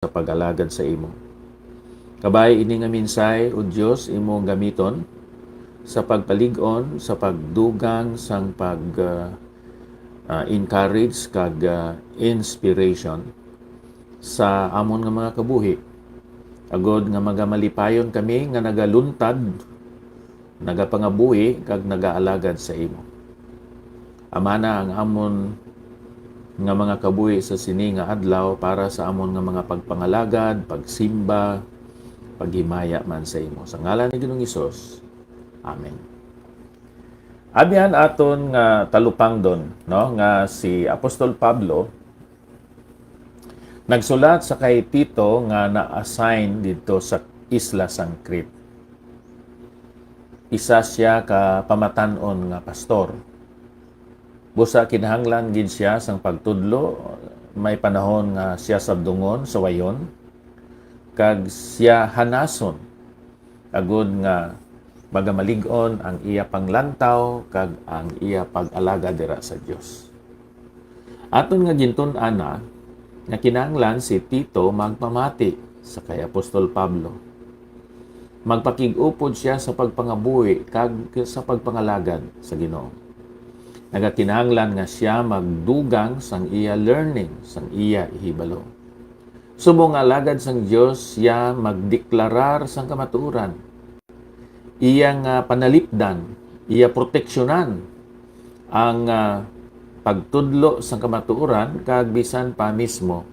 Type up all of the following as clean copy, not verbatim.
sa pag-alagad sa imo. Kabay ini nga minsay o Dios imo gamiton sa pagpalig-on sa pagdugang sang encourage kag inspiration sa amon nga mga kabuhi. Agod nga magamalipayon kami nga nagaluntad, nagapangabuhi kag nagaalagad sa imo. Amana ang amon nga mga kabuhi sa sini nga adlaw para sa amon nga mga pagpangalagad, pagsimba, paghimaya man sa imo. Sa ngalan ni Ginoong Hesus. Amen. Abihan aton nga talupang don, no, nga si Apostol Pablo nagsulat sa kay Tito nga na-assign dito sa isla sang Crete. Isa siya ka pamatanon nga pastor. Busa kinahanglan gid siya sang pagtudlo, may panahon nga siya sabdungon sa wayon kag siya hanason agud nga magamalig-on ang iya panglantaw kag ang iya pag-alaga dira sa Dios. Aton nga gintun-ana nga kinahanglan si Tito magpamati sa kay Apostol Pablo. Magpakig-upod siya sa pagpangabuhi kag sa pagpangalagad sa Ginoo. Nagakinahanglan nga siya magdugang sang iya learning, sang iya ihibalo. Subong alagad sang Dios siya magdeklarar sang kamatuoran. Iya nga panalipdan, iya proteksyonan ang pagtudlo sang kamatuoran kag bisan pa mismo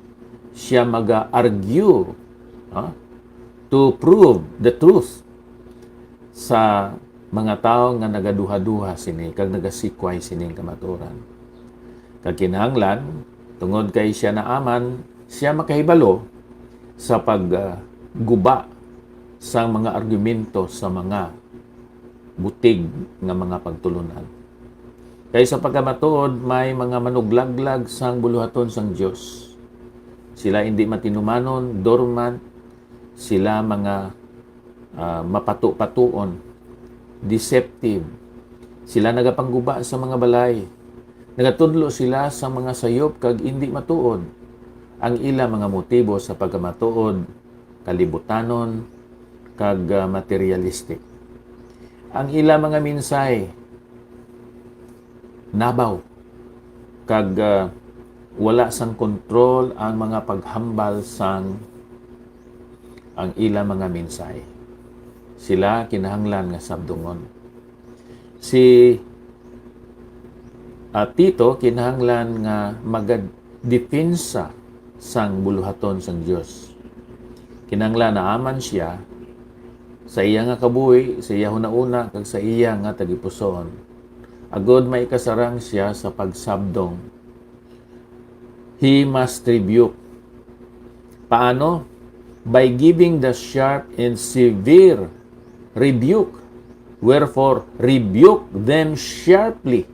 siya maga-argue to prove the truth sa mga tao nga nagaduha-duha sini kag nagasikway sining kamatuoran. Kag kinahanglan tungod kay siya naaman siya makahibalo sa pagguba sa mga argumento sa mga butig nga mga pagtulunan. Kay sa pagkamatuod may mga manuglaglag sang buluhaton sang Dios. Sila hindi matinumanon, dormant, sila mga mapatu-patuon, deceptive. Sila nagapangguba sa mga balay. Nagatudlo sila sa mga sayop kag hindi matuod. Ang ila mga motibo sa pagkamatuod, kalibutanon, kag materialistic. Ang ila mga minsay, nabaw, kag wala sang kontrol ang mga paghambal sang ang ila mga minsay. Sila kinahanglan nga sabdungon. Si Tito kinahanglan nga magadepensa sang buluhaton sang Dios. Kinahanglan na aman siya sa iya nga kabuhi, sa iya hunahuna kag sa iya nga tagipuson. Agod may kasarang siya sa pagsabdong. He must rebuke. Paano? By giving the sharp and severe rebuke. Wherefore, rebuke them sharply.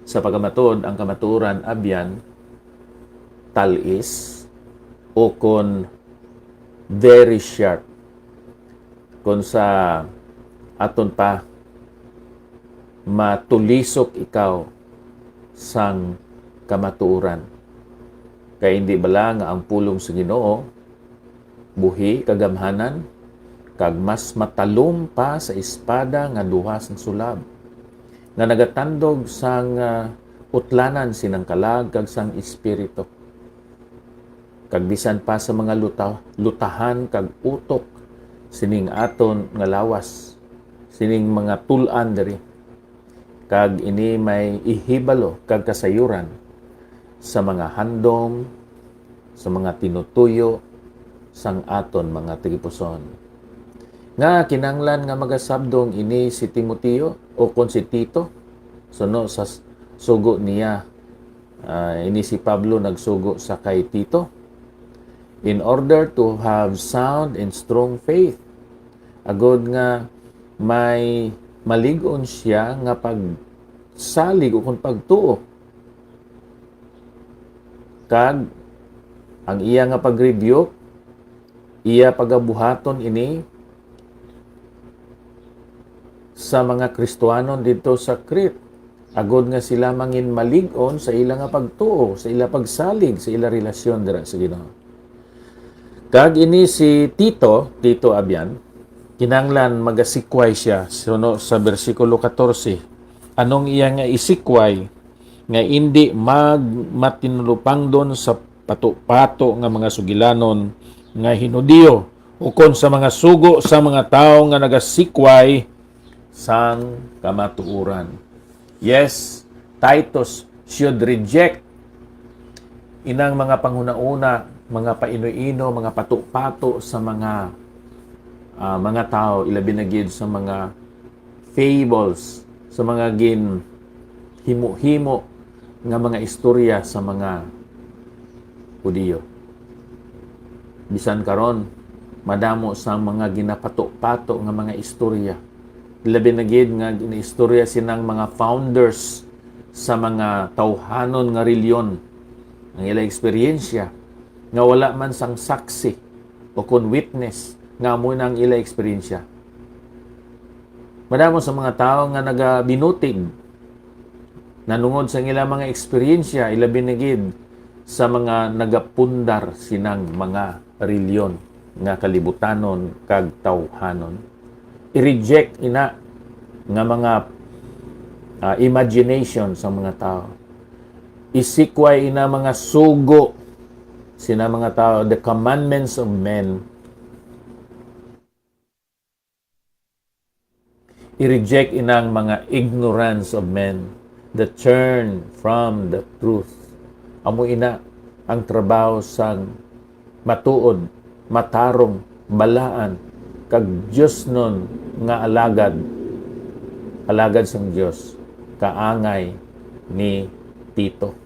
Sa pagkamatod, ang kamaturan abyan, talis, o kon very sharp. Kung sa aton pa, matulisok ikaw sang kamatuoran. Kaya hindi bala nga ang pulong sa Ginoo, buhi, kagamhanan, kag mas matalom pa sa espada nga duha sang sulab, nga nagatandog sang utlanan sinang kalag kag sang espiritu. Kag bisan pa sa mga lutahan kag utok sining aton nga lawas, sining mga tulan diri. Kag ini may ihibalo kag kasayuran sa mga handom, sa mga tinutuyo sang aton mga tigipuson. Nga kinanglan nga magasabdong ini si Timoteo o kon si Tito. So no, sa sugo niya, ini si Pablo nagsugo sa kay Tito. In order to have sound and strong faith. Agod nga may malig-on siya nga pagsalig o kung pagtuo. Kag ang iya nga pag-rebuke, iya pagabuhaton ini sa mga Kristohanon dito sa Crete. Agod nga sila mangin malig-on sa ila nga pagtuo, sa ila pagsalig, sa ila relasyon dira sa Ginoo. Kag ini si Tito Abian, kinanglan magasikway siya sa bersikulo 14. Anong iya nga isikway nga hindi matinulupang doon sa pato-pato nga mga sugilanon nga hinudiyo ukon sa mga sugo sa mga tao nga nagasikway sang kamatuuran. Yes, Titus should reject inang mga panghuna-una, mga paino-ino, mga pato-pato sa mga tao, ilabi na gid sa mga fables, sa mga himo-himo nga mga istorya sa mga Hudiyo. Bisan karon madamo sa mga ginapato-pato nga mga istorya. Labi na gid nga ginaistorya sinang mga founders sa mga tawhanon nga reliyon. Ang ilang eksperyensya nga wala man sang saksi o kun witness nga mo nang ilang eksperyensya. Madamo sa mga tao nga nagabinutig nanungod sa ilang mga eksperyensya, ilabi na gid sa mga nagapundar sinang mga reliyon nga kalibutanon kag tawhanon. I-reject ina nga mga imagination sa mga tao. Isikway ina mga sugo sina mga tao, the commandments of men. I-reject inang mga ignorance of men that turn from the truth. Amo ina ang trabaho sang matuod, matarong, balaan, kag Diyos nun nga alagad sang Diyos, kaangay ni Tito.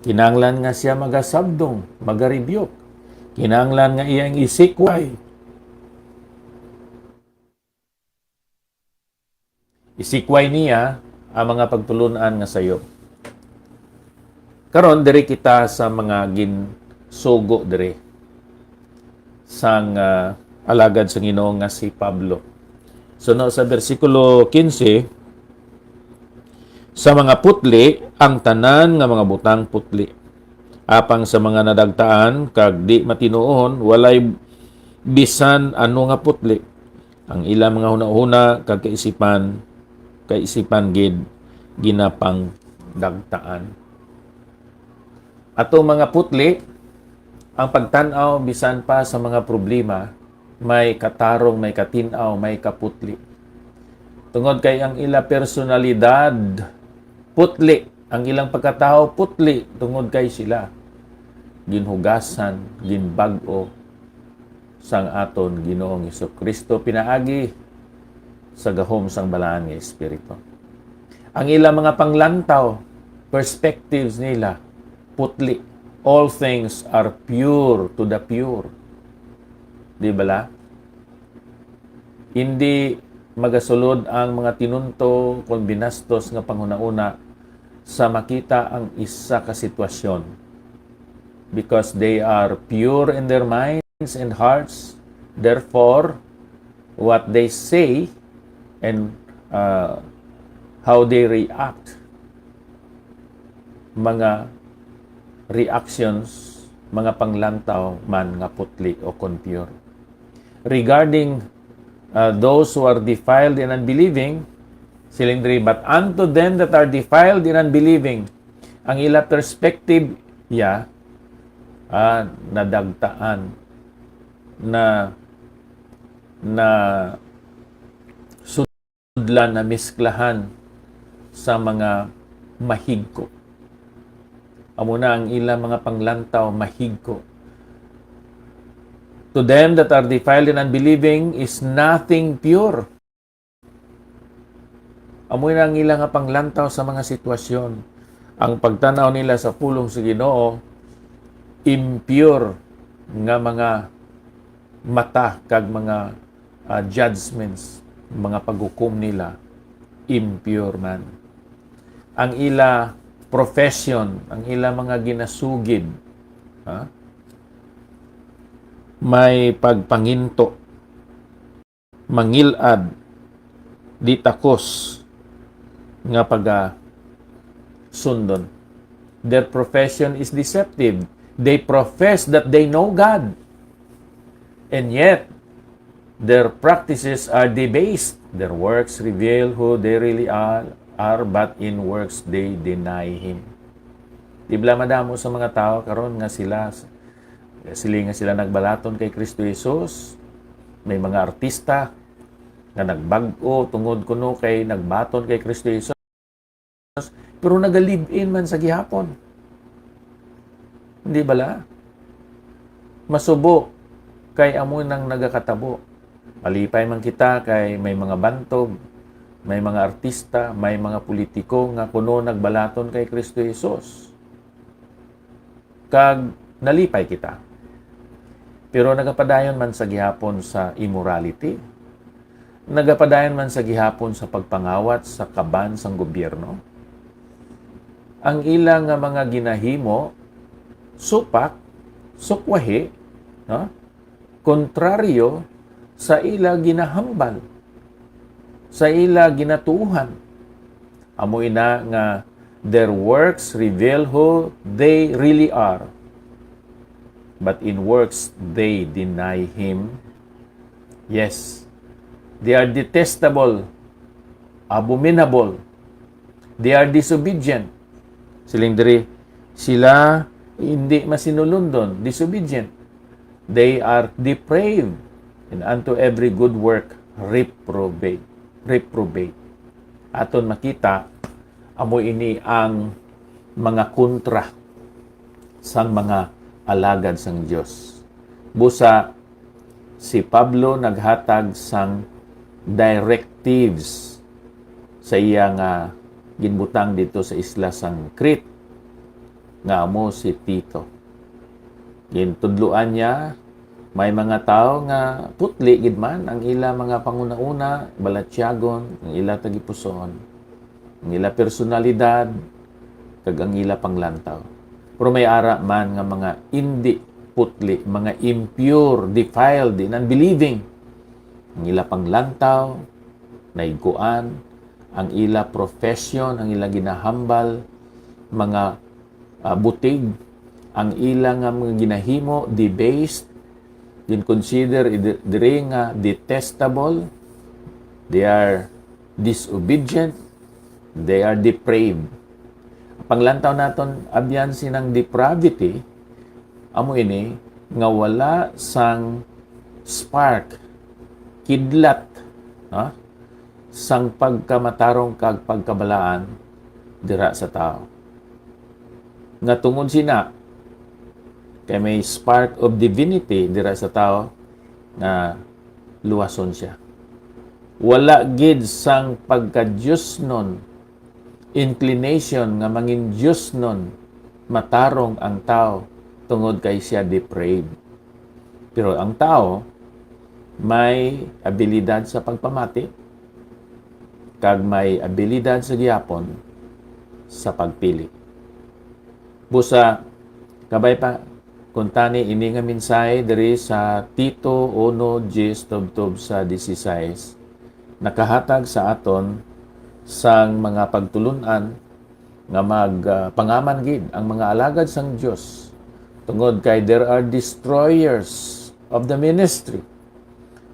Kinanglan nga siya magasabdong, magarebuke. Kinanglan nga iyang isikway. Isikway niya ang mga pagtulunan nga sayo. Karon diri kita sa mga ginsugo diri sang alagad sa Ginoo nga si Pablo. So no, sa bersikulo 15, sa mga putli ang tanan nga mga butang putli. Apang sa mga nadagtaan kag di matinuon walay bisan ano nga putli. Ang ilang mga hunahuna kag kaisipan gid ginapang dagtaan. Ato mga putli, ang pagtan-aw bisan pa sa mga problema, may katarong, may katinaw, may kaputli. Tungod kay ang ila personalidad putli, ang ilang pagkatao putli, tungod kay sila ginhugasan, ginbag-o sang aton Ginoong Hesukristo pinaagi sa gahom sang balaan nga espiritu. Ang ilang mga panglantaw, perspectives nila, putli. All things are pure to the pure. Di bala? Hindi magasulod ang mga tinunto kung binastos nga panghuna-una sa makita ang isa ka sitwasyon. Because they are pure in their minds and hearts. Therefore, what they say and how they react, mga reactions, mga panglantaw man nga putli o pure. Regarding those who are defiled and unbelieving, silindri, but unto them that are defiled and unbelieving, ang ila perspective nadagtaan na sudlan na misklahan sa mga mahigko. Amo na ang ilang mga panglantaw mahigko. To them that are defiled and unbelieving is nothing pure. Amo na ang ilang nga panglantaw sa mga sitwasyon. Ang pagtanaw nila sa pulong sa Ginoo, impure nga mga mata kag mga judgments, mga paghukom nila, impure man. Ang ila profession, ang ila mga ginasugid, may pagpanginto, mangilad, di takos, nga sundon. Their profession is deceptive. They profess that they know God. And yet, their practices are debased. Their works reveal who they really are but in works they deny Him. Di ba madamo sa mga tao karon nga sila nagbalaton kay Kristo Jesus. May mga artista nga nagbag-o tungod kuno kay nagbaton kay Kristo Jesus, pero naga-live-in man sa gihapon. Hindi bala? Masubo kay amo nang nagakatabo. Malipay man kita kay may mga bantog, may mga artista, may mga politiko nga kuno nagbalaton kay Kristo Jesus. Kag nalipay kita. Pero nagapadayon man sa gihapon sa immorality. Nagapadayon man sa gihapon sa pagpangawat sa kaban sang gobyerno. Ang ilang nga mga ginahimo supak, sukwahi, no? Kontraryo sa ila ginahambal, sa ila ginatuhan. Amo ina nga their works reveal who they really are, but in works they deny Him. Yes, they are detestable, abominable, they are disobedient. Sila hindi masinulundon, disobedient. They are depraved, and unto every good work reprobate. Aton makita, amo ini ang mga kontra sang mga alagad sang Dios. Busa si Pablo naghatag sang directives sa iya nga ginbutang dito sa isla sang Crete nga amo si Tito. Gintudloan niya, may mga tao nga putli gid man ang ila mga panguna-una, balatyagon, ang ila tagipuson, ang ila personalidad, kag ang ila panglantaw. Pero may ara man nga mga hindi putli, mga impure, defiled, unbelieving. Ang ila panglantaw, naiguan, ang ila profession, ang ila ginahambal, mga butig, ang ila nga mga ginahimo, debased, din consider diri nga detestable, they are disobedient, they are depraved. Panglantaw naton abyan sinang depravity, amo ini nga wala sang spark, kidlat, sang pagkamatarong kag pagkabalaan dira sa tao. Nga tungod sina kay may spark of divinity dira sa tao na luwason siya. Wala gid sang pagka-Diyos nun, inclination nga mangin Diyos nun, matarong ang tao tungod kay siya depraved. Pero ang tao may abilidad sa pagpamati kag may abilidad sa gihapon sa pagpili. Busa kabay pa kuntani ini nga mensahe diri sa Tito 1:10 sa 16 nakahatag sa aton sang mga pagtulunan nga magpangaman gid ang mga alagad sang Dios tungod kay there are destroyers of the ministry,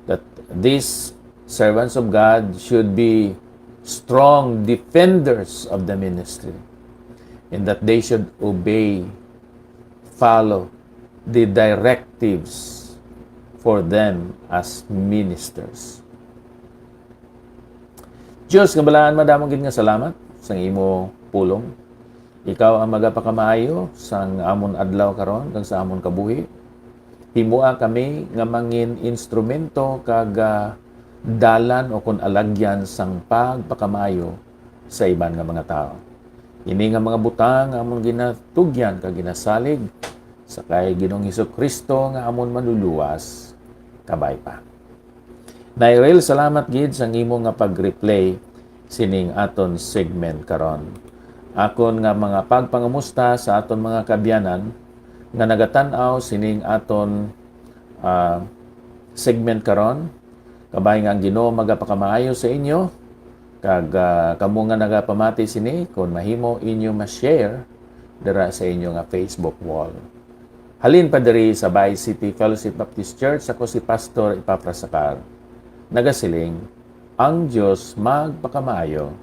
that these servants of God should be strong defenders of the ministry, and that they should obey, follow the directives for them as ministers. Diyos, nga balaan madamong gid nga salamat sa imo pulong. Ikaw ang magapakamaayo sang amon adlaw karon kag sa amon kabuhi. Himua kami nga mangin instrumento kag dalan o kun alagyan sang pagpakamaayo sa iban nga mga tao. Ini nga mga butang amon ginatugyan kag ginasalig sakay Ginoong Hesukristo nga amon manluluwas kabay pa. Nairel, salamat gid sa imo nga pag-replay sining aton segment karon. Akon nga mga pagpangamusta sa aton mga kabyanan nga nagatan-aw sining aton segment karon. Kabay nga ang Ginoo magapakamaayo sa inyo kag kamo nga nagapamati sini kun mahimo inyo ma-share dira sa inyo nga Facebook wall. Halin pa diri sa Bay City Fellowship Baptist Church, ako si Pastor Ipaprasakar. Nagasiling, ang Dios magpakamaayo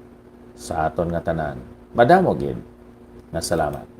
sa aton nga tanan. Madamo gid. Nga salamat.